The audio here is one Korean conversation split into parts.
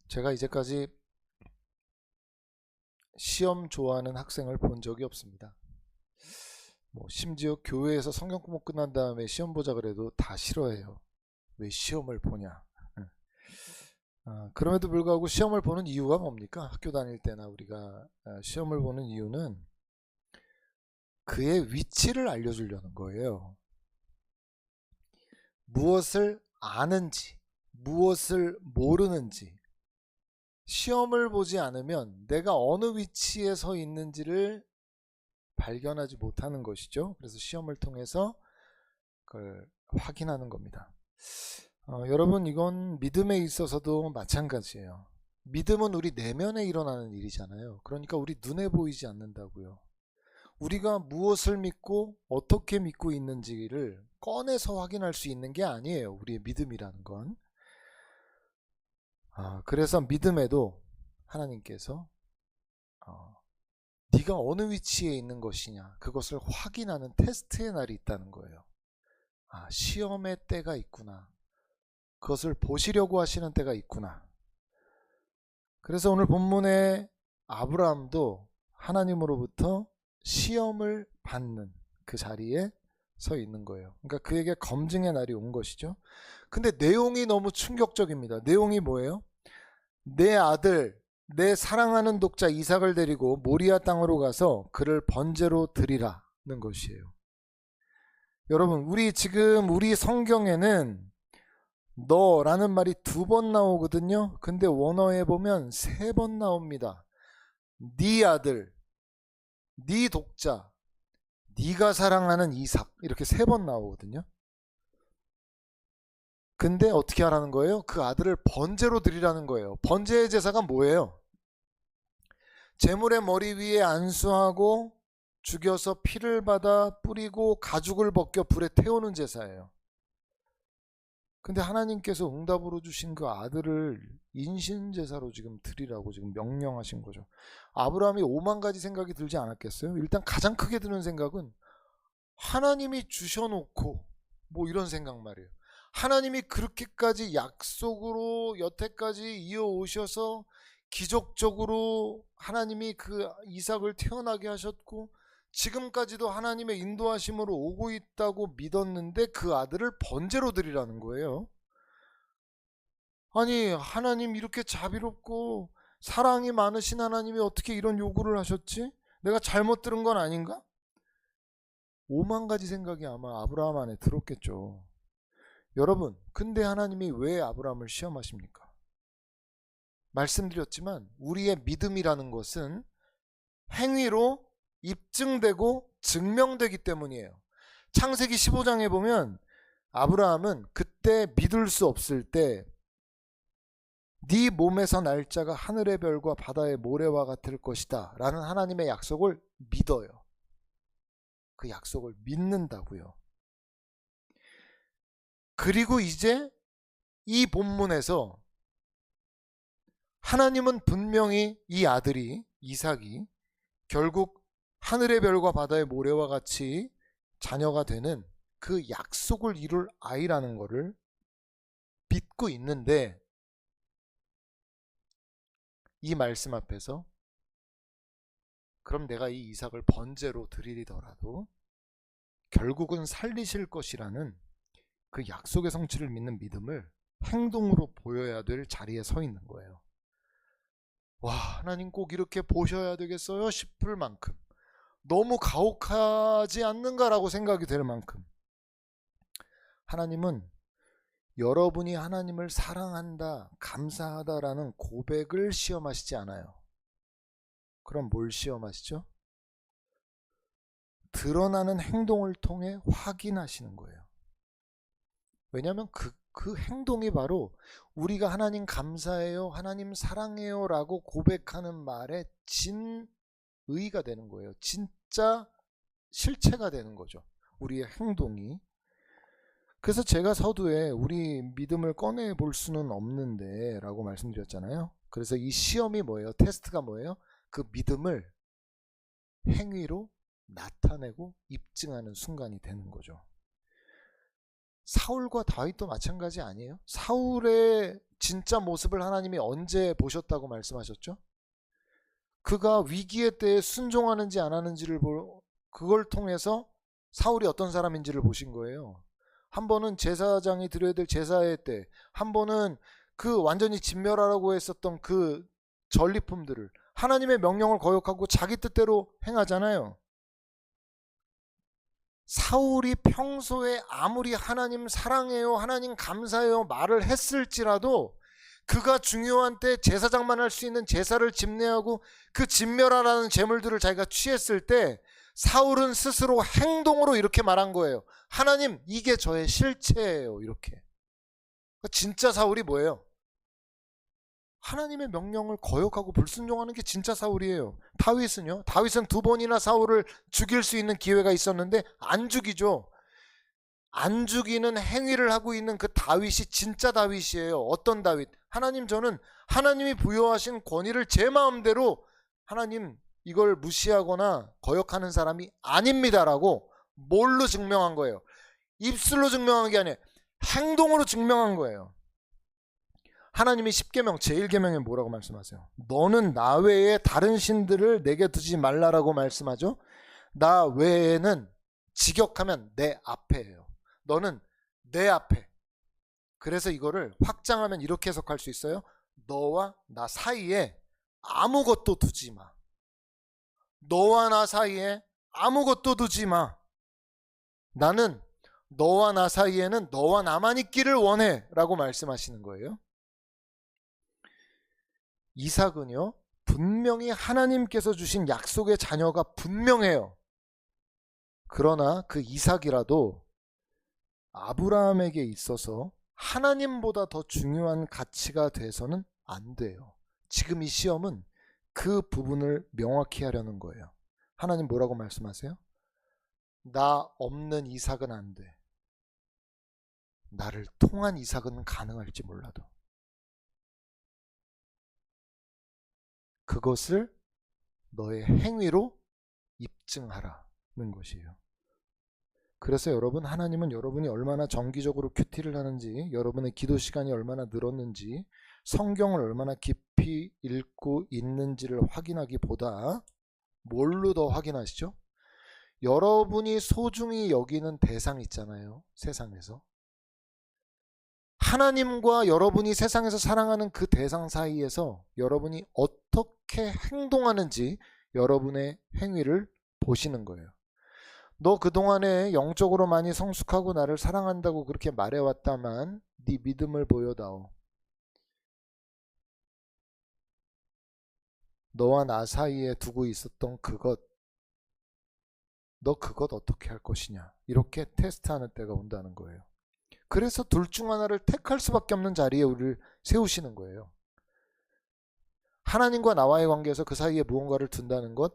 제가 이제까지 시험 좋아하는 학생을 본 적이 없습니다. 심지어 교회에서 성경 공부 끝난 다음에 시험 보자 그래도 다 싫어해요. 왜 시험을 보냐. 그럼에도 불구하고 시험을 보는 이유가 뭡니까? 학교 다닐 때나 우리가 시험을 보는 이유는 그의 위치를 알려주려는 거예요. 무엇을 아는지, 무엇을 모르는지, 시험을 보지 않으면 내가 어느 위치에 서 있는지를 발견하지 못하는 것이죠. 그래서 시험을 통해서 그걸 확인하는 겁니다. 여러분, 이건 믿음에 있어서도 마찬가지예요. 믿음은 우리 내면에 일어나는 일이잖아요. 그러니까 우리 눈에 보이지 않는다고요. 우리가 무엇을 믿고 어떻게 믿고 있는지를 꺼내서 확인할 수 있는 게 아니에요. 우리의 믿음이라는 건. 그래서 믿음에도 하나님께서 네가 어느 위치에 있는 것이냐, 그것을 확인하는 테스트의 날이 있다는 거예요. 시험의 때가 있구나. 그것을 보시려고 하시는 때가 있구나. 그래서 오늘 본문에 아브라함도 하나님으로부터 시험을 받는 그 자리에 서 있는 거예요. 그러니까 그에게 검증의 날이 온 것이죠. 근데 내용이 너무 충격적입니다. 내용이 뭐예요? 내 아들, 내 사랑하는 독자 이삭을 데리고 모리아 땅으로 가서 그를 번제로 드리라는 것이에요. 여러분, 우리 성경에는 너라는 말이 2번 나오거든요. 근데 원어에 보면 3번 나옵니다. 네 아들, 네 독자, 네가 사랑하는 이삭, 이렇게 3번 나오거든요. 근데 어떻게 하라는 거예요? 그 아들을 번제로 드리라는 거예요. 번제의 제사가 뭐예요? 제물의 머리 위에 안수하고 죽여서 피를 받아 뿌리고 가죽을 벗겨 불에 태우는 제사예요. 근데 하나님께서 응답으로 주신 그 아들을 인신제사로 지금 드리라고 지금 명령하신 거죠. 아브라함이 5만 가지 생각이 들지 않았겠어요? 일단 가장 크게 드는 생각은 하나님이 주셔놓고 이런 생각 말이에요. 하나님이 그렇게까지 약속으로 여태까지 이어오셔서 기적적으로 하나님이 그 이삭을 태어나게 하셨고 지금까지도 하나님의 인도하심으로 오고 있다고 믿었는데 그 아들을 번제로 드리라는 거예요. 아니, 하나님 이렇게 자비롭고 사랑이 많으신 하나님이 어떻게 이런 요구를 하셨지? 내가 잘못 들은 건 아닌가? 5만 가지 생각이 아마 아브라함 안에 들었겠죠. 여러분, 근데 하나님이 왜 아브라함을 시험하십니까? 말씀드렸지만 우리의 믿음이라는 것은 행위로 입증되고 증명되기 때문이에요. 창세기 15장에 보면 아브라함은 그때 믿을 수 없을 때 네 몸에서 날 자가 하늘의 별과 바다의 모래와 같을 것이다 라는 하나님의 약속을 믿어요. 그 약속을 믿는다고요. 그리고 이제 이 본문에서 하나님은 분명히 이 아들이 이삭이 결국 하늘의 별과 바다의 모래와 같이 자녀가 되는 그 약속을 이룰 아이라는 것을 믿고 있는데 이 말씀 앞에서 그럼 내가 이 이삭을 번제로 드리더라도 결국은 살리실 것이라는 그 약속의 성취를 믿는 믿음을 행동으로 보여야 될 자리에 서 있는 거예요. 와, 하나님 꼭 이렇게 보셔야 되겠어요? 싶을 만큼 너무 가혹하지 않는가라고 생각이 될 만큼 하나님은 여러분이 하나님을 사랑한다, 감사하다라는 고백을 시험하시지 않아요. 그럼 뭘 시험하시죠? 드러나는 행동을 통해 확인하시는 거예요. 왜냐하면 그 행동이 바로 우리가 하나님 감사해요, 하나님 사랑해요 라고 고백하는 말에 진의가 되는 거예요. 진짜 실체가 되는 거죠. 우리의 행동이. 그래서 제가 서두에 우리 믿음을 꺼내 볼 수는 없는데 라고 말씀드렸잖아요. 그래서 이 시험이 뭐예요? 테스트가 뭐예요? 그 믿음을 행위로 나타내고 입증하는 순간이 되는 거죠. 사울과 다윗도 마찬가지 아니에요? 사울의 진짜 모습을 하나님이 언제 보셨다고 말씀하셨죠? 그가 위기의 때에 순종하는지 안 하는지를 그걸 통해서 사울이 어떤 사람인지를 보신 거예요. 한 번은 제사장이 드려야 될 제사의 때, 한 번은 그 완전히 진멸하라고 했었던 그 전리품들을 하나님의 명령을 거역하고 자기 뜻대로 행하잖아요. 사울이 평소에 아무리 하나님 사랑해요, 하나님 감사해요 말을 했을지라도 그가 중요한 때 제사장만 할 수 있는 제사를 집례하고 그 진멸하라는 제물들을 자기가 취했을 때 사울은 스스로 행동으로 이렇게 말한 거예요. 하나님, 이게 저의 실체예요. 이렇게. 진짜 사울이 뭐예요? 하나님의 명령을 거역하고 불순종하는 게 진짜 사울이에요. 다윗은요? 다윗은 2번이나 사울을 죽일 수 있는 기회가 있었는데 안 죽이죠. 안 죽이는 행위를 하고 있는 그 다윗이 진짜 다윗이에요. 어떤 다윗? 하나님, 저는 하나님이 부여하신 권위를 제 마음대로 하나님 이걸 무시하거나 거역하는 사람이 아닙니다라고 뭘로 증명한 거예요? 입술로 증명한 게 아니에요. 행동으로 증명한 거예요. 하나님이 10계명 제1계명에 뭐라고 말씀하세요? 너는 나 외에 다른 신들을 내게 두지 말라라고 말씀하죠. 나 외에는 직역하면 내 앞에예요. 너는 내 앞에. 그래서 이거를 확장하면 이렇게 해석할 수 있어요. 너와 나 사이에 아무것도 두지 마. 너와 나 사이에 아무것도 두지 마. 나는 너와 나 사이에는 너와 나만 있기를 원해 라고 말씀하시는 거예요. 이삭은요, 분명히 하나님께서 주신 약속의 자녀가 분명해요. 그러나 그 이삭이라도 아브라함에게 있어서 하나님보다 더 중요한 가치가 돼서는 안 돼요. 지금 이 시험은 그 부분을 명확히 하려는 거예요. 하나님 뭐라고 말씀하세요? 나 없는 이삭은 안 돼. 나를 통한 이삭은 가능할지 몰라도 그것을 너의 행위로 입증하라는 것이에요. 그래서 여러분, 하나님은 여러분이 얼마나 정기적으로 큐티를 하는지, 여러분의 기도 시간이 얼마나 늘었는지, 성경을 얼마나 깊이 읽고 있는지를 확인하기보다 뭘로 더 확인하시죠? 여러분이 소중히 여기는 대상 있잖아요. 세상에서. 하나님과 여러분이 세상에서 사랑하는 그 대상 사이에서 여러분이 어떻게 행동하는지 여러분의 행위를 보시는 거예요. 너 그동안에 영적으로 많이 성숙하고 나를 사랑한다고 그렇게 말해왔다만 네 믿음을 보여다오. 너와 나 사이에 두고 있었던 그것, 너 그것 어떻게 할 것이냐, 이렇게 테스트하는 때가 온다는 거예요. 그래서 둘 중 하나를 택할 수밖에 없는 자리에 우리를 세우시는 거예요. 하나님과 나와의 관계에서 그 사이에 무언가를 둔다는 것,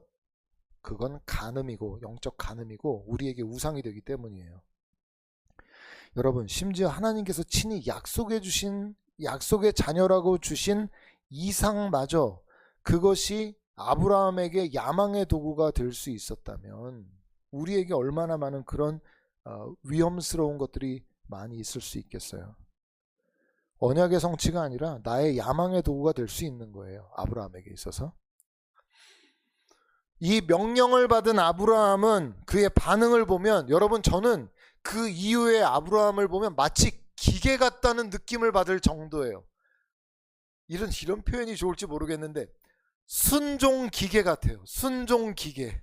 그건 간음이고 영적 간음이고 우리에게 우상이 되기 때문이에요. 여러분, 심지어 하나님께서 친히 약속해 주신, 약속의 자녀라고 주신 이삭마저 그것이 아브라함에게 야망의 도구가 될 수 있었다면 우리에게 얼마나 많은 그런 위험스러운 것들이 많이 있을 수 있겠어요. 언약의 성취가 아니라 나의 야망의 도구가 될 수 있는 거예요. 아브라함에게 있어서. 이 명령을 받은 아브라함은 그의 반응을 보면, 여러분, 저는 그 이후에 아브라함을 보면 마치 기계 같다는 느낌을 받을 정도예요. 이런 표현이 좋을지 모르겠는데 순종 기계 같아요. 순종 기계.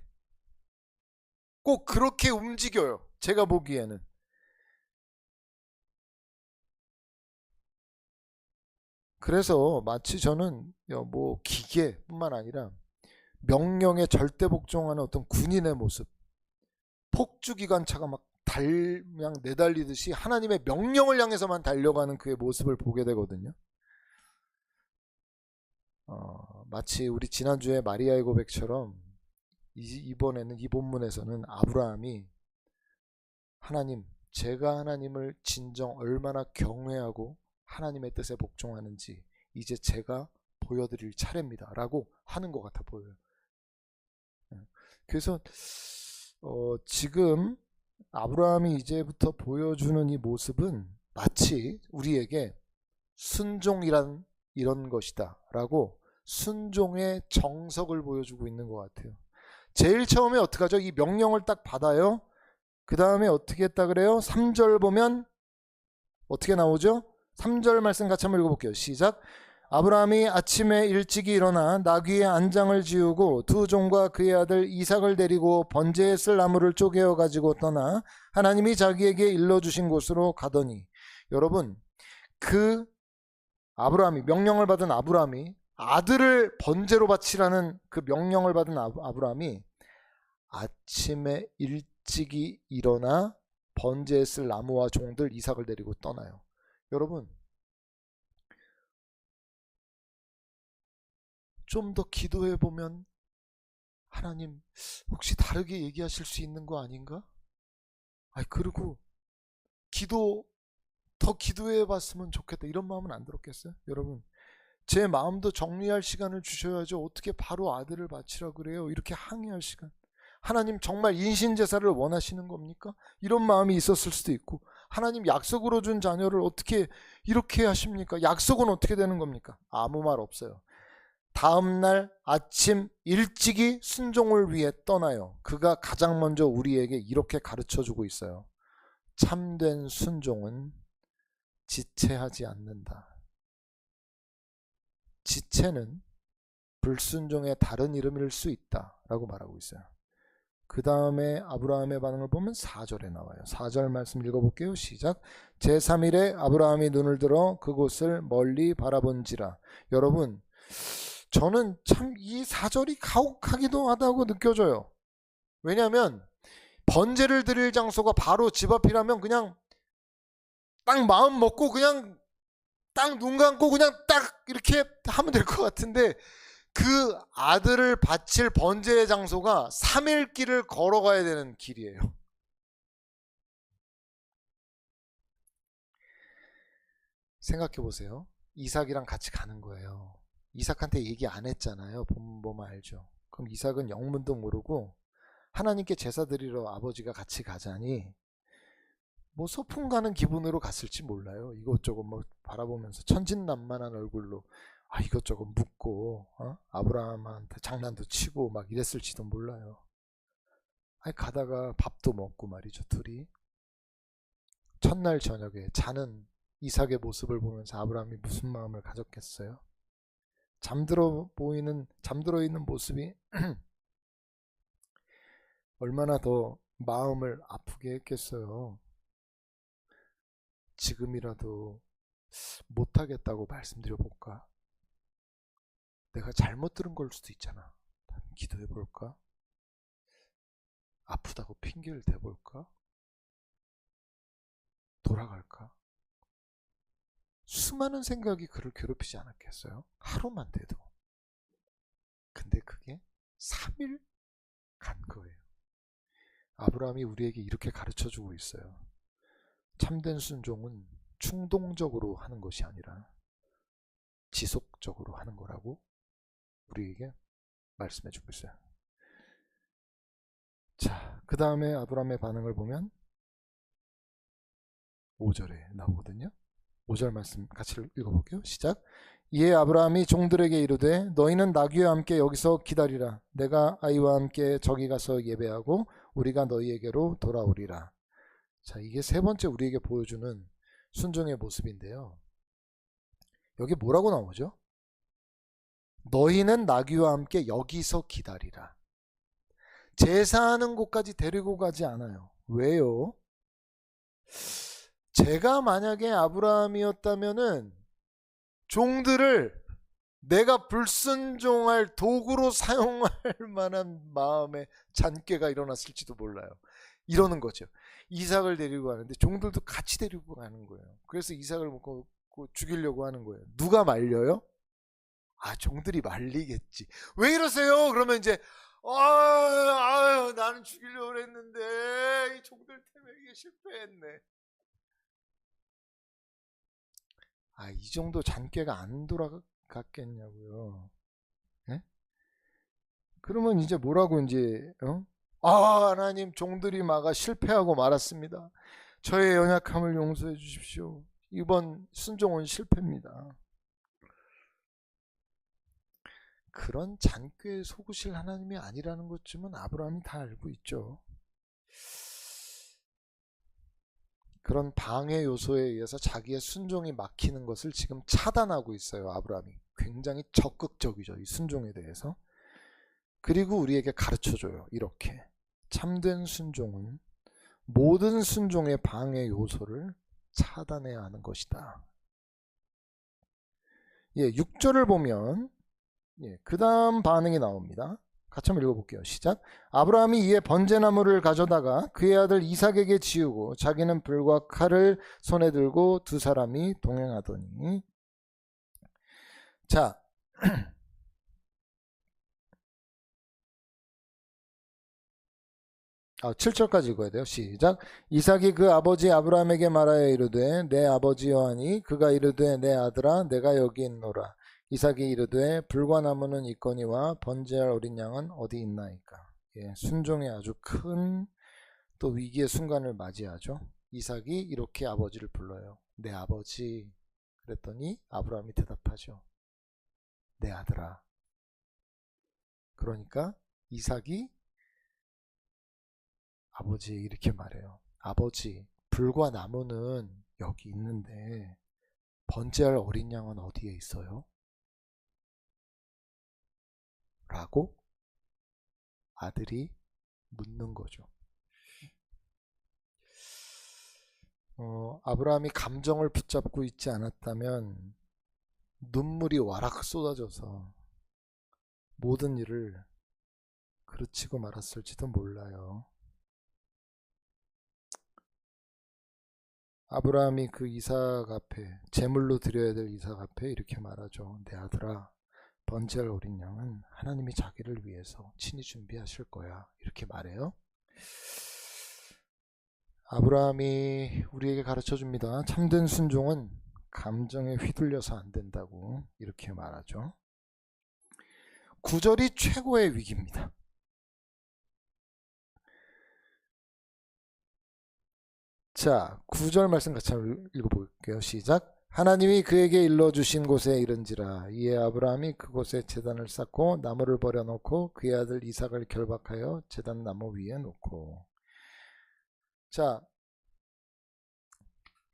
꼭 그렇게 움직여요. 제가 보기에는. 그래서 마치 저는 뭐 기계뿐만 아니라 명령에 절대 복종하는 어떤 군인의 모습, 폭주기관차가 막 그냥 내달리듯이 하나님의 명령을 향해서만 달려가는 그의 모습을 보게 되거든요. 마치 우리 지난주에 마리아의 고백처럼 이번에는 이 본문에서는 아브라함이 하나님, 제가 하나님을 진정 얼마나 경외하고 하나님의 뜻에 복종하는지 이제 제가 보여드릴 차례입니다 라고 하는 것 같아 보여요. 그래서 지금 아브라함이 이제부터 보여주는 이 모습은 마치 우리에게 순종이란 이런 것이다 라고 순종의 정석을 보여주고 있는 것 같아요. 제일 처음에 어떻게 하죠? 이 명령을 딱 받아요. 그 다음에 어떻게 했다 그래요? 3절 보면 어떻게 나오죠? 3절 말씀 같이 한번 읽어볼게요. 시작. 아브라함이 아침에 일찍이 일어나 나귀의 안장을 지우고 두 종과 그의 아들 이삭을 데리고 번제에 쓸 나무를 쪼개어 가지고 떠나 하나님이 자기에게 일러주신 곳으로 가더니, 여러분, 그 아브라함이, 명령을 받은 아브라함이, 아들을 번제로 바치라는 그 명령을 받은 아브라함이 아침에 일찍이 일어나 번제에 쓸 나무와 종들 이삭을 데리고 떠나요. 여러분, 좀 더 기도해 보면 하나님 혹시 다르게 얘기하실 수 있는 거 아닌가? 그리고 더 기도해 봤으면 좋겠다, 이런 마음은 안 들었겠어요? 여러분, 제 마음도 정리할 시간을 주셔야죠. 어떻게 바로 아들을 바치라 그래요? 이렇게 항의할 시간. 하나님 정말 인신제사를 원하시는 겁니까? 이런 마음이 있었을 수도 있고, 하나님 약속으로 준 자녀를 어떻게 이렇게 하십니까? 약속은 어떻게 되는 겁니까? 아무 말 없어요. 다음날 아침 일찍이 순종을 위해 떠나요. 그가 가장 먼저 우리에게 이렇게 가르쳐주고 있어요. 참된 순종은 지체하지 않는다. 지체는 불순종의 다른 이름일 수 있다라고 말하고 있어요. 그 다음에 아브라함의 반응을 보면 4절에 나와요. 4절 말씀 읽어볼게요. 시작. 제3일에 아브라함이 눈을 들어 그곳을 멀리 바라본지라. 여러분, 저는 참 이 4절이 가혹하기도 하다고 느껴져요. 왜냐하면 번제를 드릴 장소가 바로 집 앞이라면 그냥 딱 마음 먹고 그냥 딱 눈 감고 그냥 딱 이렇게 하면 될 것 같은데, 그 아들을 바칠 번제의 장소가 3일 길을 걸어가야 되는 길이에요. 생각해 보세요. 이삭이랑 같이 가는 거예요. 이삭한테 얘기 안 했잖아요. 보면 알죠. 그럼 이삭은 영문도 모르고 하나님께 제사 드리러 아버지가 같이 가자니 뭐 소풍 가는 기분으로 갔을지 몰라요. 이것저것 뭐 바라보면서 천진난만한 얼굴로 이것저것 묻고 아브라함한테 장난도 치고 막 이랬을지도 몰라요. 가다가 밥도 먹고 말이죠. 둘이 첫날 저녁에 자는 이삭의 모습을 보면서 아브라함이 무슨 마음을 가졌겠어요? 잠들어 있는 모습이 얼마나 더 마음을 아프게 했겠어요. 지금이라도 못하겠다고 말씀드려볼까? 내가 잘못 들은 걸 수도 있잖아. 기도해볼까? 아프다고 핑계를 대볼까? 돌아갈까? 수많은 생각이 그를 괴롭히지 않았겠어요? 하루만 돼도. 근데 그게 3일 간 거예요. 아브라함이 우리에게 이렇게 가르쳐주고 있어요. 참된 순종은 충동적으로 하는 것이 아니라 지속적으로 하는 거라고 우리에게 말씀해주고 있어요. 자, 그 다음에 아브라함의 반응을 보면 5절에 나오거든요. 5절 말씀 같이 읽어볼게요. 시작. 이에 아브라함이 종들에게 이르되 너희는 나귀와 함께 여기서 기다리라. 내가 아이와 함께 저기 가서 예배하고 우리가 너희에게로 돌아오리라. 자, 이게 세 번째 우리에게 보여주는 순종의 모습인데요. 여기 뭐라고 나오죠? 너희는 나귀와 함께 여기서 기다리라. 제사하는 곳까지 데리고 가지 않아요. 왜요? 제가 만약에 아브라함이었다면은 종들을 내가 불순종할 도구로 사용할 만한 마음의 잔꾀가 일어났을지도 몰라요. 이러는 거죠. 이삭을 데리고 가는데 종들도 같이 데리고 가는 거예요. 그래서 이삭을 먹고 죽이려고 하는 거예요. 누가 말려요? 종들이 말리겠지. 왜 이러세요? 그러면 이제 나는 죽이려고 했는데 이 종들 때문에 이게 실패했네. 이 정도 잔꾀가 안 돌아갔겠냐고요. 네? 그러면 이제 뭐라고 이제 하나님, 종들이 막아 실패하고 말았습니다. 저의 연약함을 용서해 주십시오. 이번 순종은 실패입니다. 그런 잔꾀에 속으실 하나님이 아니라는 것쯤은 아브라함이 다 알고 있죠. 그런 방해 요소에 의해서 자기의 순종이 막히는 것을 지금 차단하고 있어요. 아브라함이 굉장히 적극적이죠. 이 순종에 대해서. 그리고 우리에게 가르쳐줘요. 이렇게 참된 순종은 모든 순종의 방해 요소를 차단해야 하는 것이다. 6절을 보면 그 다음 반응이 나옵니다. 같이 한번 읽어볼게요. 시작. 아브라함이 이에 번제나무를 가져다가 그의 아들 이삭에게 지우고 자기는 불과 칼을 손에 들고 두 사람이 동행하더니. 자, 7절까지 읽어야 돼요. 시작. 이삭이 그 아버지 아브라함에게 말하여 이르되 내 아버지여 하니 그가 이르되 내 아들아 내가 여기 있노라. 이삭이 이르되 불과 나무는 있거니와 번제할 어린 양은 어디 있나이까. 순종의 아주 큰 또 위기의 순간을 맞이하죠. 이삭이 이렇게 아버지를 불러요. 내 아버지. 그랬더니 아브라함이 대답하죠. 내 아들아. 그러니까 이삭이 아버지 이렇게 말해요. 아버지, 불과 나무는 여기 있는데 번제할 어린 양은 어디에 있어요? 라고 아들이 묻는 거죠. 아브라함이 감정을 붙잡고 있지 않았다면 눈물이 와락 쏟아져서 모든 일을 그르치고 말았을지도 몰라요. 아브라함이 그 이삭 앞에 제물로 드려야 될 이삭 앞에 이렇게 말하죠. 내 아들아, 번제할 어린 양은 하나님이 자기를 위해서 친히 준비하실 거야. 이렇게 말해요. 아브라함이 우리에게 가르쳐줍니다. 참된 순종은 감정에 휘둘려서 안 된다고 이렇게 말하죠. 9절이 최고의 위기입니다. 자, 9절 말씀 같이 읽어볼게요. 시작. 하나님이 그에게 일러주신 곳에 이른지라. 이에 아브라함이 그곳에 제단을 쌓고 나무를 버려놓고 그의 아들 이삭을 결박하여 제단 나무 위에 놓고. 자,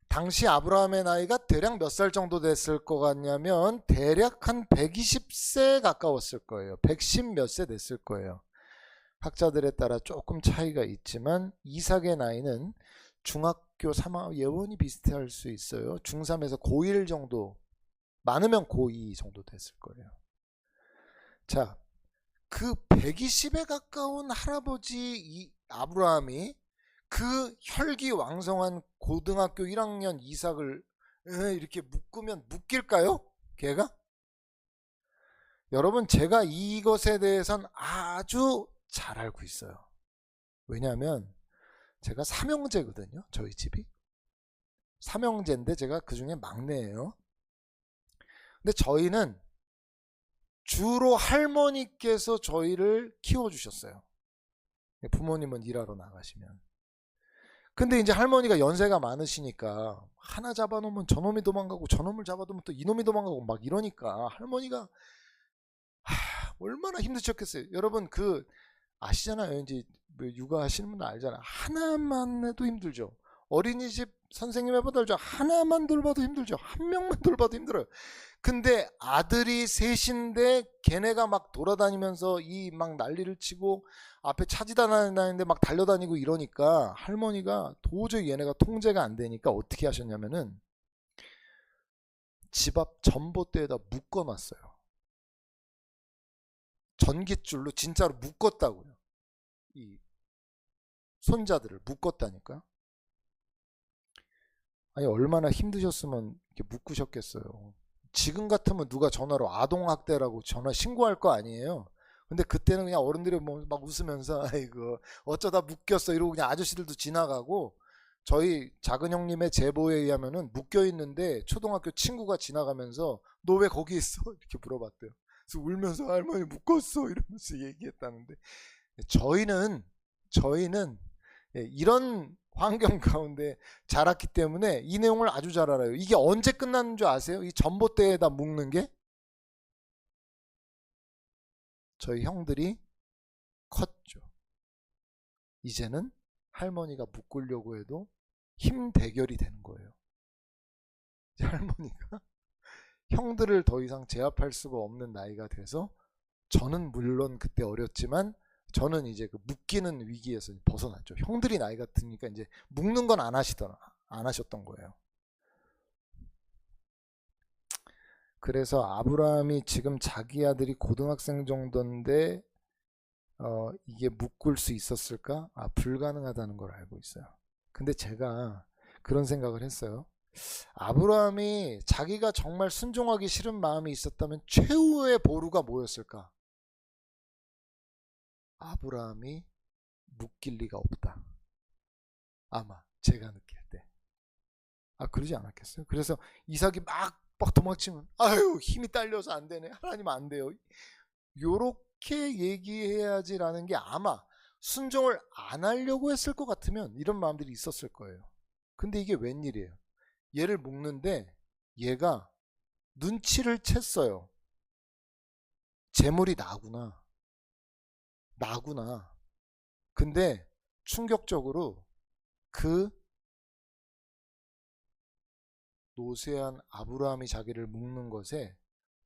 당시 아브라함의 나이가 대략 몇 살 정도 됐을 것 같냐면 대략 한 120세 가까웠을 거예요. 110 몇 세 됐을 거예요. 학자들에 따라 조금 차이가 있지만 이삭의 나이는 중학교 3학년 예원이 비슷할 수 있어요. 중3에서 고1 정도, 많으면 고2 정도 됐을 거예요. 자, 그 120에 가까운 할아버지 이 아브라함이 그 혈기왕성한 고등학교 1학년 이삭을 이렇게 묶으면 묶일까요? 걔가? 여러분, 제가 이것에 대해서는 아주 잘 알고 있어요. 왜냐하면 제가 삼형제거든요. 저희 집이 삼형제인데 제가 그 중에 막내예요. 근데 저희는 주로 할머니께서 저희를 키워주셨어요. 부모님은 일하러 나가시면. 근데 이제 할머니가 연세가 많으시니까 하나 잡아놓으면 저놈이 도망가고 저놈을 잡아두면 또 이놈이 도망가고 막 이러니까 할머니가 얼마나 힘드셨겠어요. 여러분 아시잖아요. 이제 육아하시는 분들 알잖아요. 하나만 해도 힘들죠. 어린이집 선생님 해봐도 알죠. 하나만 돌봐도 힘들죠. 한 명만 돌봐도 힘들어요. 근데 아들이 셋인데 걔네가 막 돌아다니면서 이 막 난리를 치고 앞에 차지다니는데 막 달려다니고 이러니까 할머니가 도저히 얘네가 통제가 안 되니까 어떻게 하셨냐면은 집 앞 전봇대에다 묶어놨어요. 전깃줄로 진짜로 묶었다고요. 이 손자들을 묶었다니까. 아니 얼마나 힘드셨으면 이렇게 묶으셨겠어요. 지금 같으면 누가 전화로 아동학대라고 전화 신고할 거 아니에요. 근데 그때는 그냥 어른들이 막 웃으면서 아이고 어쩌다 묶였어 이러고 그냥 아저씨들도 지나가고, 저희 작은 형님의 제보에 의하면은 묶여 있는데 초등학교 친구가 지나가면서 너 왜 거기 있어? 이렇게 물어봤대요. 그래서 울면서 할머니 묶었어 이러면서 얘기했다는데, 저희는 예, 이런 환경 가운데 자랐기 때문에 이 내용을 아주 잘 알아요. 이게 언제 끝나는 줄 아세요? 이 전봇대에다 묶는 게 저희 형들이 컸죠. 이제는 할머니가 묶으려고 해도 힘 대결이 되는 거예요. 할머니가 형들을 더 이상 제압할 수가 없는 나이가 돼서 저는 물론 그때 어렸지만 저는 이제 그 묶이는 위기에서 벗어났죠. 형들이 나이가 드니까 이제 묶는 건 안 하셨던 거예요. 그래서 아브라함이 지금 자기 아들이 고등학생 정도인데 이게 묶을 수 있었을까? 불가능하다는 걸 알고 있어요. 근데 제가 그런 생각을 했어요. 아브라함이 자기가 정말 순종하기 싫은 마음이 있었다면 최후의 보루가 뭐였을까? 아브라함이 묶일 리가 없다. 아마 제가 느낄 때. 그러지 않았겠어요? 그래서 이삭이 막 도망치면 아유 힘이 딸려서 안 되네. 하나님 안 돼요. 요렇게 얘기해야지라는 게 아마 순종을 안 하려고 했을 것 같으면 이런 마음들이 있었을 거예요. 근데 이게 웬일이에요? 얘를 묶는데 얘가 눈치를 챘어요. 재물이 나구나. 근데 충격적으로 그 노쇠한 아브라함이 자기를 묶는 것에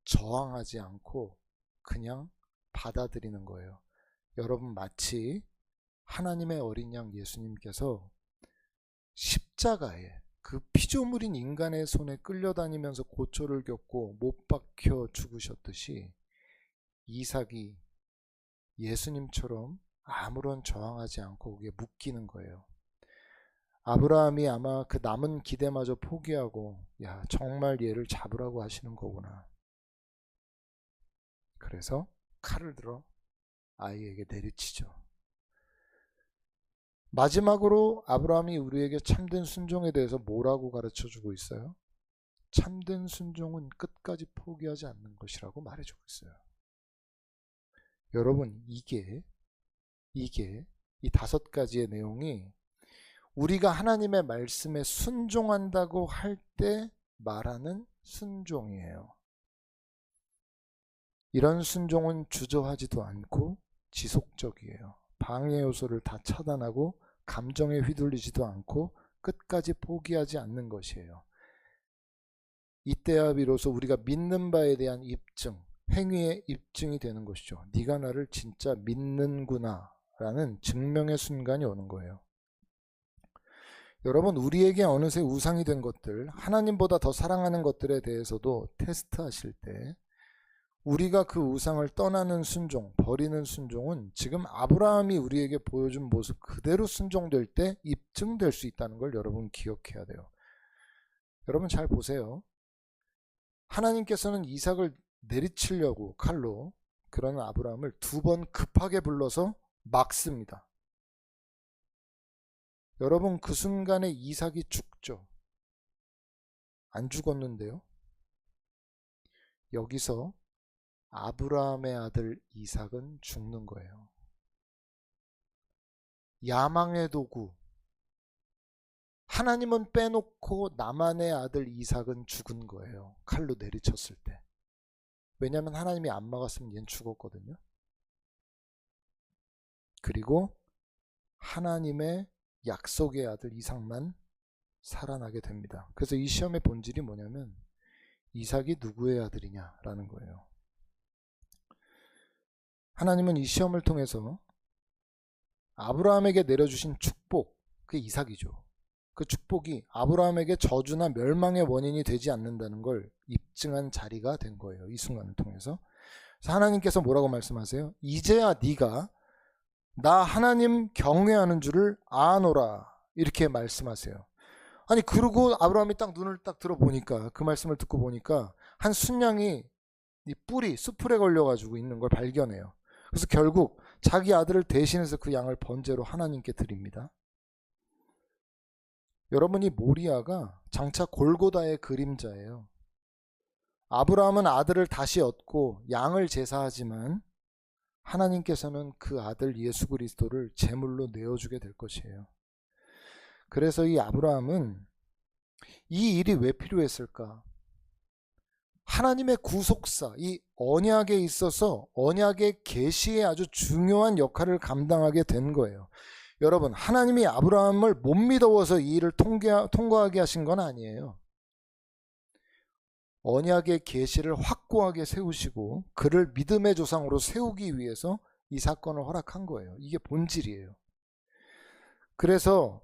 저항하지 않고 그냥 받아들이는 거예요. 여러분 마치 하나님의 어린 양 예수님께서 십자가에 그 피조물인 인간의 손에 끌려다니면서 고초를 겪고 못 박혀 죽으셨듯이 이삭이 예수님처럼 아무런 저항하지 않고 그게 묶이는 거예요. 아브라함이 아마 그 남은 기대마저 포기하고 야 정말 얘를 잡으라고 하시는 거구나. 그래서 칼을 들어 아이에게 내리치죠. 마지막으로 아브라함이 우리에게 참된 순종에 대해서 뭐라고 가르쳐주고 있어요? 참된 순종은 끝까지 포기하지 않는 것이라고 말해주고 있어요. 여러분 이게 이 5가지의 내용이 우리가 하나님의 말씀에 순종한다고 할 때 말하는 순종이에요. 이런 순종은 주저하지도 않고 지속적이에요. 방해 요소를 다 차단하고 감정에 휘둘리지도 않고 끝까지 포기하지 않는 것이에요. 이때야 비로소 우리가 믿는 바에 대한 입증, 행위의 입증이 되는 것이죠. 네가 나를 진짜 믿는구나 라는 증명의 순간이 오는 거예요. 여러분 우리에게 어느새 우상이 된 것들, 하나님보다 더 사랑하는 것들에 대해서도 테스트하실 때 우리가 그 우상을 떠나는 순종, 버리는 순종은 지금 아브라함이 우리에게 보여준 모습 그대로 순종될 때 입증될 수 있다는 걸 여러분 기억해야 돼요. 여러분 잘 보세요. 하나님께서는 이삭을 내리치려고 칼로 그런 아브라함을 2번 급하게 불러서 막습니다. 여러분 그 순간에 이삭이 죽죠. 안 죽었는데요. 여기서 아브라함의 아들 이삭은 죽는 거예요. 야망의 도구. 하나님은 빼놓고 나만의 아들 이삭은 죽은 거예요. 칼로 내리쳤을 때. 왜냐하면 하나님이 안 막았으면 얘는 죽었거든요. 그리고 하나님의 약속의 아들 이삭만 살아나게 됩니다. 그래서 이 시험의 본질이 뭐냐면 이삭이 누구의 아들이냐라는 거예요. 하나님은 이 시험을 통해서 아브라함에게 내려주신 축복, 그게 이삭이죠. 그 축복이 아브라함에게 저주나 멸망의 원인이 되지 않는다는 걸 입증한 자리가 된 거예요. 이 순간을 통해서. 그래서 하나님께서 뭐라고 말씀하세요? 이제야 네가 나 하나님 경외하는 줄을 아노라 이렇게 말씀하세요. 아니 그러고 아브라함이 딱 눈을 딱 들어보니까 그 말씀을 듣고 보니까 한 순양이 이 뿔이 수풀에 걸려가지고 있는 걸 발견해요. 그래서 결국 자기 아들을 대신해서 그 양을 번제로 하나님께 드립니다. 여러분 이 모리아가 장차 골고다의 그림자예요. 아브라함은 아들을 다시 얻고 양을 제사하지만 하나님께서는 그 아들 예수 그리스도를 제물로 내어주게 될 것이에요. 그래서 이 아브라함은 이 일이 왜 필요했을까? 하나님의 구속사, 이 언약에 있어서 언약의 계시에 아주 중요한 역할을 감당하게 된 거예요. 여러분, 하나님이 아브라함을 못 믿어서 이 일을 통과하게 하신 건 아니에요. 언약의 계시를 확고하게 세우시고 그를 믿음의 조상으로 세우기 위해서 이 사건을 허락한 거예요. 이게 본질이에요. 그래서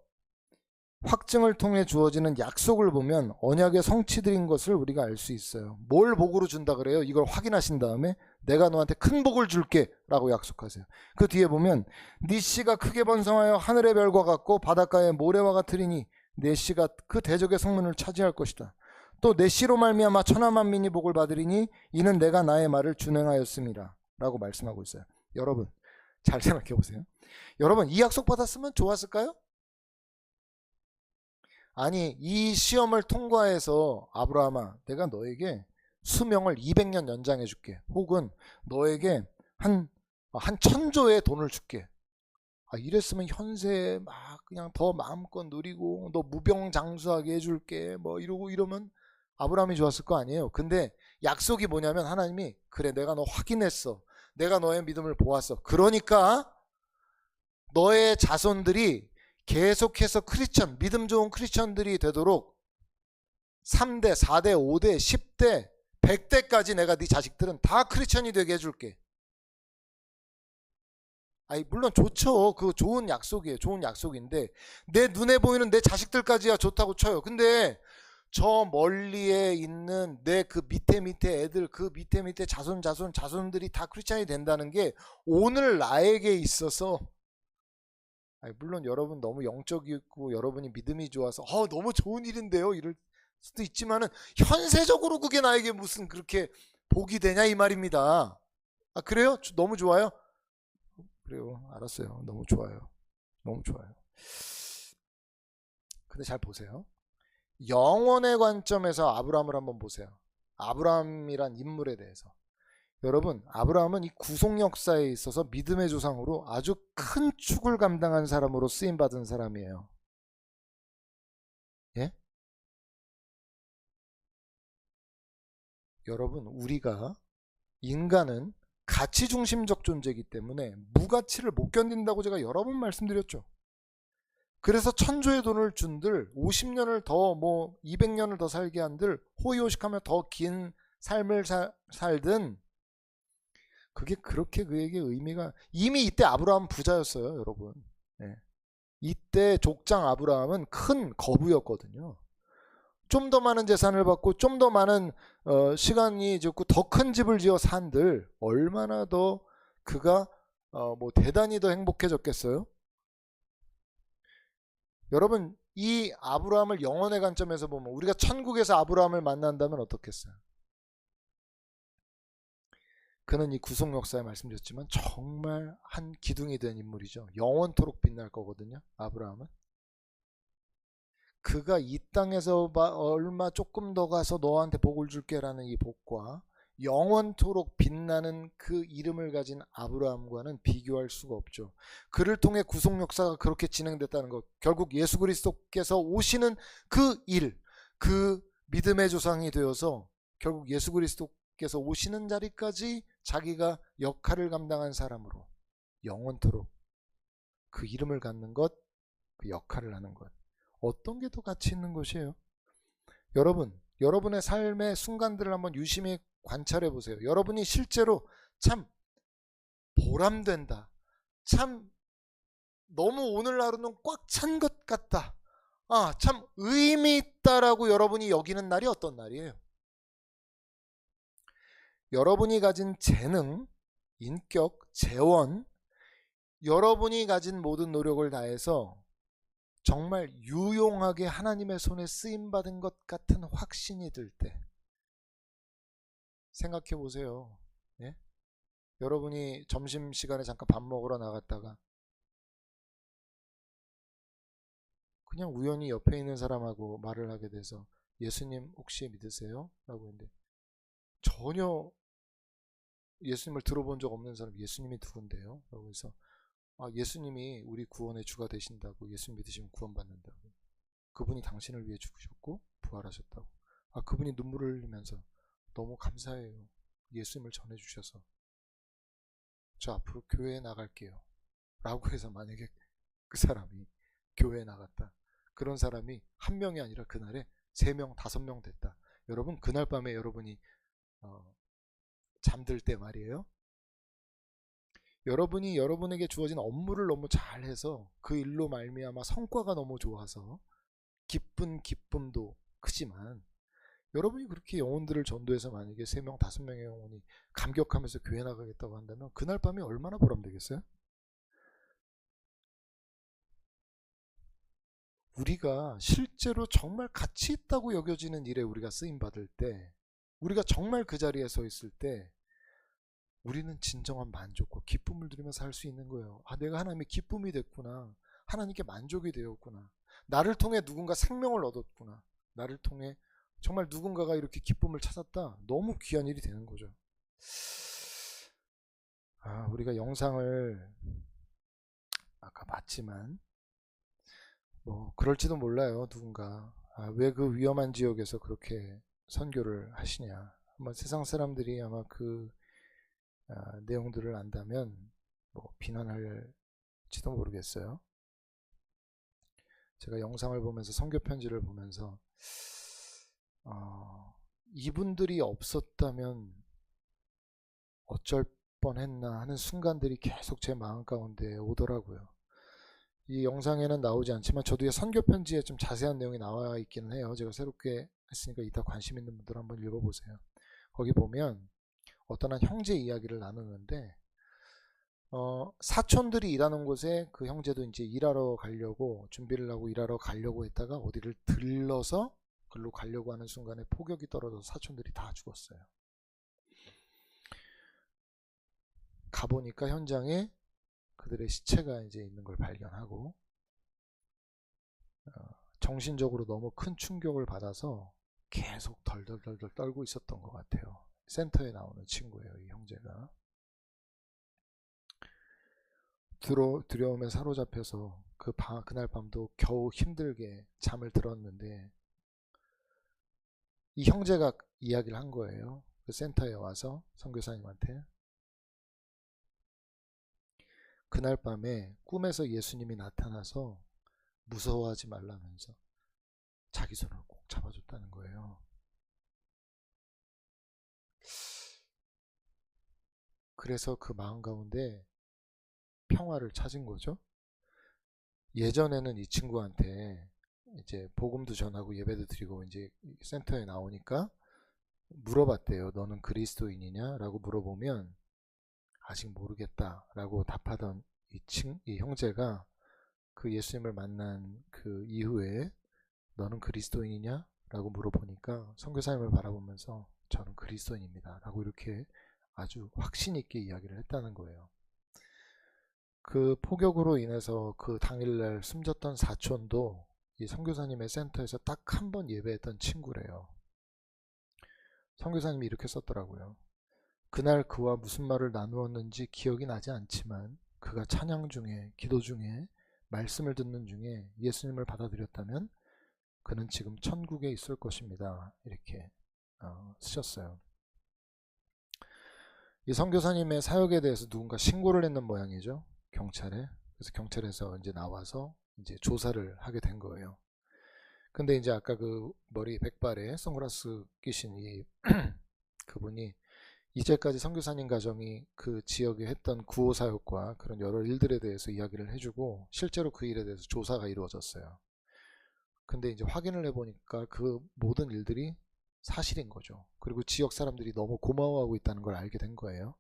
확증을 통해 주어지는 약속을 보면 언약의 성취들인 것을 우리가 알 수 있어요. 뭘 복으로 준다 그래요? 이걸 확인하신 다음에 내가 너한테 큰 복을 줄게 라고 약속하세요. 그 뒤에 보면 네 씨가 크게 번성하여 하늘의 별과 같고 바닷가의 모래와 같으리니 내 씨가 그 대적의 성문을 차지할 것이다. 또 내 씨로 말미암아 천하 만민이 복을 받으리니 이는 내가 나의 말을 준행하였음이라 라고 말씀하고 있어요. 여러분 잘 생각해 보세요. 여러분 이 약속 받았으면 좋았을까요? 아니 이 시험을 통과해서 아브라함아 내가 너에게 수명을 200년 연장해 줄게. 혹은 너에게 한 천조의 돈을 줄게. 이랬으면 현세에 막 그냥 더 마음껏 누리고 너 무병장수하게 해줄게 뭐 이러고 이러면 아브라함이 좋았을 거 아니에요. 근데 약속이 뭐냐면 하나님이 그래 내가 너 확인했어. 내가 너의 믿음을 보았어. 그러니까 너의 자손들이 계속해서 크리스천, 믿음 좋은 크리스천들이 되도록 3대, 4대, 5대, 10대, 100대까지 내가 네 자식들은 다 크리스천이 되게 해줄게. 물론 좋죠. 그 좋은 약속이에요. 좋은 약속인데 내 눈에 보이는 내 자식들까지야 좋다고 쳐요. 근데 저 멀리에 있는 내 그 밑에 애들, 그 밑에 자손들이 다 크리스천이 된다는 게 오늘 나에게 있어서 물론 여러분 너무 영적이고 여러분이 믿음이 좋아서 너무 좋은 일인데요 이럴 수도 있지만은 현세적으로 그게 나에게 무슨 그렇게 복이 되냐 이 말입니다. 그래요? 너무 좋아요? 그래요. 알았어요. 너무 좋아요. 너무 좋아요. 근데 잘 보세요. 영원의 관점에서 아브라함을 한번 보세요. 아브라함이란 인물에 대해서. 여러분 아브라함은 이 구속 역사에 있어서 믿음의 조상으로 아주 큰 축을 감당한 사람으로 쓰임받은 사람이에요. 예? 여러분 우리가 인간은 가치 중심적 존재이기 때문에 무가치를 못 견딘다고 제가 여러 번 말씀드렸죠. 그래서 천조의 돈을 준들 50년을 더 200년을 더 살게 한들 호의호식하며 더 긴 삶을 살든 그게 그렇게 그에게 의미가 이미 이때 아브라함 부자였어요 여러분. 네. 이때 족장 아브라함은 큰 거부였거든요. 좀 더 많은 재산을 받고 좀 더 많은 시간이 적고 더 큰 집을 지어 산들 얼마나 더 그가 대단히 더 행복해졌겠어요. 여러분 이 아브라함을 영혼의 관점에서 보면 우리가 천국에서 아브라함을 만난다면 어떻겠어요? 그는 이 구속 역사에 말씀드렸지만 정말 한 기둥이 된 인물이죠. 영원토록 빛날 거거든요. 아브라함은. 그가 이 땅에서 얼마 조금 더 가서 너한테 복을 줄게라는 이 복과 영원토록 빛나는 그 이름을 가진 아브라함과는 비교할 수가 없죠. 그를 통해 구속 역사가 그렇게 진행됐다는 것, 결국 예수 그리스도께서 오시는 그 일, 그 믿음의 조상이 되어서 결국 예수 그리스도께서 오시는 자리까지 자기가 역할을 감당한 사람으로 영원토록 그 이름을 갖는 것, 그 역할을 하는 것, 어떤 게 더 가치 있는 것이에요? 여러분, 여러분의 삶의 순간들을 한번 유심히 관찰해 보세요. 여러분이 실제로 참 보람된다. 참 너무 오늘 하루는 꽉 찬 것 같다. 참 의미 있다라고 여러분이 여기는 날이 어떤 날이에요? 여러분이 가진 재능, 인격, 재원, 여러분이 가진 모든 노력을 다해서 정말 유용하게 하나님의 손에 쓰임받은 것 같은 확신이 들 때 생각해 보세요. 예? 여러분이 점심시간에 잠깐 밥 먹으러 나갔다가 그냥 우연히 옆에 있는 사람하고 말을 하게 돼서 예수님 혹시 믿으세요? 라고 했는데 전혀 예수님을 들어본 적 없는 사람 예수님이 누군데요? 라고 해서 예수님이 우리 구원의 주가 되신다고 예수님 믿으시면 구원받는다고 그분이 당신을 위해 죽으셨고 부활하셨다고. 그분이 눈물을 흘리면서 너무 감사해요. 예수님을 전해주셔서 저 앞으로 교회에 나갈게요. 라고 해서 만약에 그 사람이 교회에 나갔다. 그런 사람이 한 명이 아니라 그날에 3명, 5명 됐다. 여러분, 그날 밤에 여러분이 잠들 때 말이에요. 여러분이 여러분에게 주어진 업무를 너무 잘해서 그 일로 말미암아 성과가 너무 좋아서 기쁜 기쁨도 크지만, 여러분이 그렇게 영혼들을 전도해서 만약에 3명, 5명의 영혼이 감격하면서 교회 나가겠다고 한다면 그날 밤에 얼마나 보람되겠어요? 우리가 실제로 정말 가치 있다고 여겨지는 일에 우리가 쓰임받을 때, 우리가 정말 그 자리에 서 있을 때 우리는 진정한 만족과 기쁨을 누리면서 살 수 있는 거예요. 내가 하나님의 기쁨이 됐구나. 하나님께 만족이 되었구나. 나를 통해 누군가 생명을 얻었구나. 나를 통해 정말 누군가가 이렇게 기쁨을 찾았다. 너무 귀한 일이 되는 거죠. 우리가 영상을 아까 봤지만 그럴지도 몰라요. 누군가 왜 그 위험한 지역에서 그렇게 선교를 하시냐. 아마 세상 사람들이 아마 그 내용들을 안다면 비난할지도 모르겠어요. 제가 영상을 보면서 선교 편지를 보면서 이분들이 없었다면 어쩔 뻔했나 하는 순간들이 계속 제 마음 가운데 오더라고요. 이 영상에는 나오지 않지만 저도 선교 편지에 좀 자세한 내용이 나와 있기는 해요. 제가 새롭게 했으니까 이따 관심 있는 분들 한번 읽어보세요. 거기 보면 어떤 한 형제 이야기를 나누는데 사촌들이 일하는 곳에 그 형제도 이제 일하러 가려고 준비를 하고 일하러 가려고 했다가 어디를 들러서 글로 가려고 하는 순간에 폭격이 떨어져서 사촌들이 다 죽었어요. 가보니까 현장에 그들의 시체가 이제 있는 걸 발견하고 정신적으로 너무 큰 충격을 받아서 계속 덜덜덜덜 떨고 있었던 것 같아요. 센터에 나오는 친구예요, 이 형제가. 두려움에 사로잡혀서 그날 밤도 겨우 힘들게 잠을 들었는데 이 형제가 이야기를 한 거예요. 그 센터에 와서 선교사님한테 그날 밤에 꿈에서 예수님이 나타나서 무서워하지 말라면서 자기 손을 꼭 잡아줬다는 거예요. 그래서 그 마음 가운데 평화를 찾은 거죠. 예전에는 이 친구한테 이제 복음도 전하고 예배도 드리고 이제 센터에 나오니까 물어봤대요. 너는 그리스도인이냐? 라고 물어보면 아직 모르겠다 라고 답하던 이 형제가 그 예수님을 만난 그 이후에 너는 그리스도인이냐? 라고 물어보니까 선교사님을 바라보면서 저는 그리스도인입니다 라고 이렇게 아주 확신 있게 이야기를 했다는 거예요. 그 폭격으로 인해서 그 당일날 숨졌던 사촌도 이 선교사님의 센터에서 딱 한 번 예배했던 친구래요. 선교사님이 이렇게 썼더라고요. 그날 그와 무슨 말을 나누었는지 기억이 나지 않지만 그가 찬양 중에, 기도 중에, 말씀을 듣는 중에 예수님을 받아들였다면 그는 지금 천국에 있을 것입니다. 이렇게 쓰셨어요. 이 선교사님의 사역에 대해서 누군가 신고를 했는 모양이죠. 경찰에. 그래서 경찰에서 이제 나와서 이제 조사를 하게 된 거예요. 근데 이제 아까 그 머리 백발에 선글라스 끼신 이 그분이 이제까지 선교사님 가정이 그 지역에 했던 구호 사역과 그런 여러 일들에 대해서 이야기를 해주고 실제로 그 일에 대해서 조사가 이루어졌어요. 근데 이제 확인을 해보니까 그 모든 일들이 사실인 거죠. 그리고 지역 사람들이 너무 고마워하고 있다는 걸 알게 된 거예요.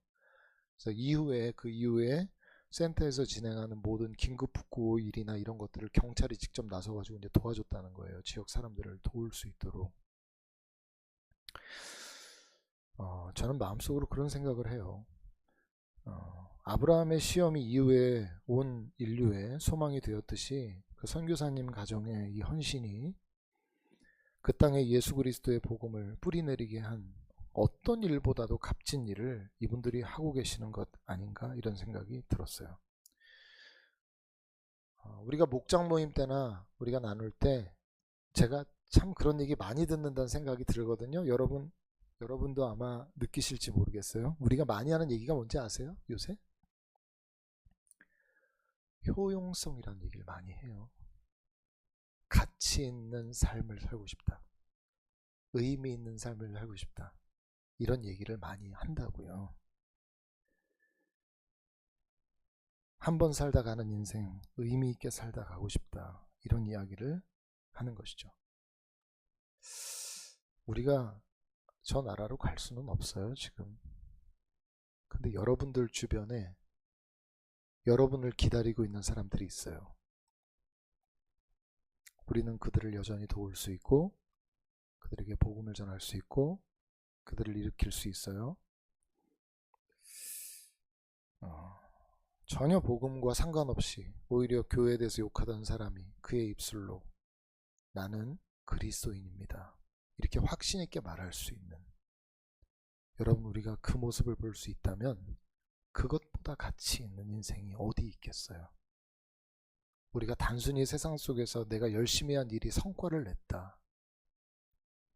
그래서 그 이후에 센터에서 진행하는 모든 긴급 구호 일이나 이런 것들을 경찰이 직접 나서가지고 이제 도와줬다는 거예요. 지역 사람들을 도울 수 있도록. 저는 마음속으로 그런 생각을 해요. 아브라함의 시험이 이후에 온 인류의 소망이 되었듯이 그 선교사님 가정의 이 헌신이 그 땅에 예수 그리스도의 복음을 뿌리내리게 한 어떤 일보다도 값진 일을 이분들이 하고 계시는 것 아닌가 이런 생각이 들었어요. 우리가 목장 모임 때나 우리가 나눌 때 제가 참 그런 얘기 많이 듣는다는 생각이 들거든요. 여러분도 아마 느끼실지 모르겠어요. 우리가 많이 하는 얘기가 뭔지 아세요? 요새? 효용성이라는 얘기를 많이 해요. 가치 있는 삶을 살고 싶다. 의미 있는 삶을 살고 싶다. 이런 얘기를 많이 한다고요. 한 번 살다 가는 인생, 의미 있게 살다 가고 싶다. 이런 이야기를 하는 것이죠. 우리가 저 나라로 갈 수는 없어요, 지금. 근데 여러분들 주변에 여러분을 기다리고 있는 사람들이 있어요. 우리는 그들을 여전히 도울 수 있고, 그들에게 복음을 전할 수 있고, 그들을 일으킬 수 있어요. 전혀 복음과 상관없이 오히려 교회에 대해서 욕하던 사람이 그의 입술로 나는 그리스도인입니다. 이렇게 확신 있게 말할 수 있는, 여러분, 우리가 그 모습을 볼 수 있다면 그것보다 가치 있는 인생이 어디 있겠어요? 우리가 단순히 세상 속에서 내가 열심히 한 일이 성과를 냈다,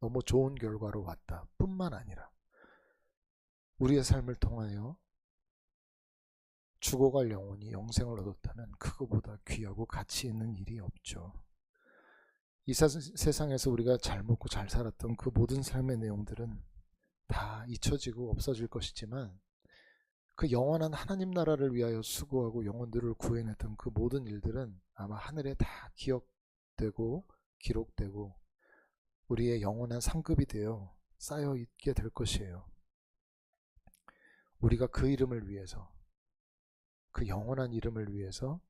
너무 좋은 결과로 왔다 뿐만 아니라 우리의 삶을 통하여 죽어갈 영혼이 영생을 얻었다면 그거보다 귀하고 가치 있는 일이 없죠. 이 세상에서 우리가 잘 먹고 잘 살았던 그 모든 삶의 내용들은 다 잊혀지고 없어질 것이지만, 그 영원한 하나님 나라를 위하여 수고하고 영혼들을 구해냈던 그 모든 일들은 아마 하늘에 다 기억되고 기록되고 우리의 영원한 상급이 되어 쌓여 있게 될 것이에요. 우리가 그 이름을 위해서, 그 영원한 이름을 위해서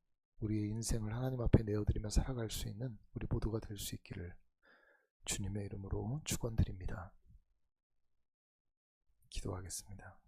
우리의 인생을 하나님 앞에 내어드리며 살아갈 수 있는 우리 모두가 될 수 있기를 주님의 이름으로 축원드립니다. 기도하겠습니다.